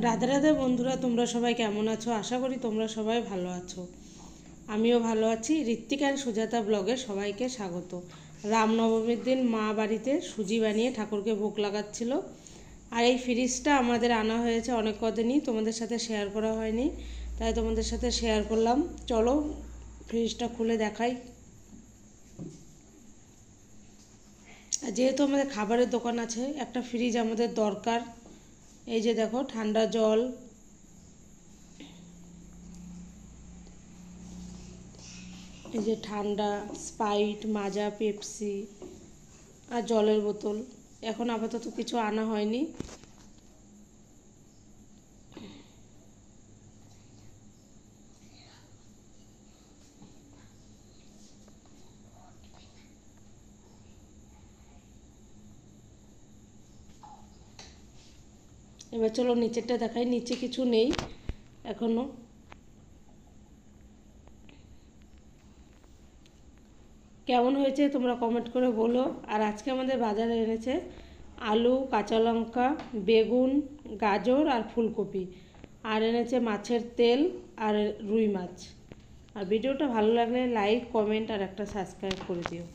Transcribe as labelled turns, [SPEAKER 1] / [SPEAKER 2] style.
[SPEAKER 1] রাধে রাধে বন্ধুরা, তোমরা সবাই কেমন আছো? আশা করি তোমরা সবাই ভালো আছো। আমিও ভালো আছি। ঋত্বিক অ্যান্ড সুজাতা ব্লগে সবাইকে স্বাগত। রামনবমীর দিন মা বাড়িতে সুজি বানিয়ে ঠাকুরকে ভোগ লাগাচ্ছিল। আর এই ফ্রিজটা আমাদের আনা হয়েছে অনেক কদিনই, তোমাদের সাথে শেয়ার করা হয়নি, তাই তোমাদের সাথে শেয়ার করলাম। চলো ফ্রিজটা খুলে দেখাই। যেহেতু আমাদের খাবারের দোকান আছে, একটা ফ্রিজ আমাদের দরকার। এই যে দেখো, ঠান্ডা জল, এই যে ঠান্ডা স্প্রাইট, মাজা, পেপসি আর জলের বোতল। এখন আপাতত কিছু আনা হয়নি। এবার চলো নিচেরটা দেখাই। নিচে কিছু নেই এখনো। কেমন হয়েছে তোমরা কমেন্ট করে বলো। আর আজকে আমাদের বাজারে এনেছে আলু, কাঁচা লঙ্কা, বেগুন, গাজর আর ফুলকপি। আর এনেছে মাছের তেল আর রুই মাছ। আর ভিডিওটা ভালো লাগলে লাইক, কমেন্ট আর একটা সাবস্ক্রাইব করে দিও।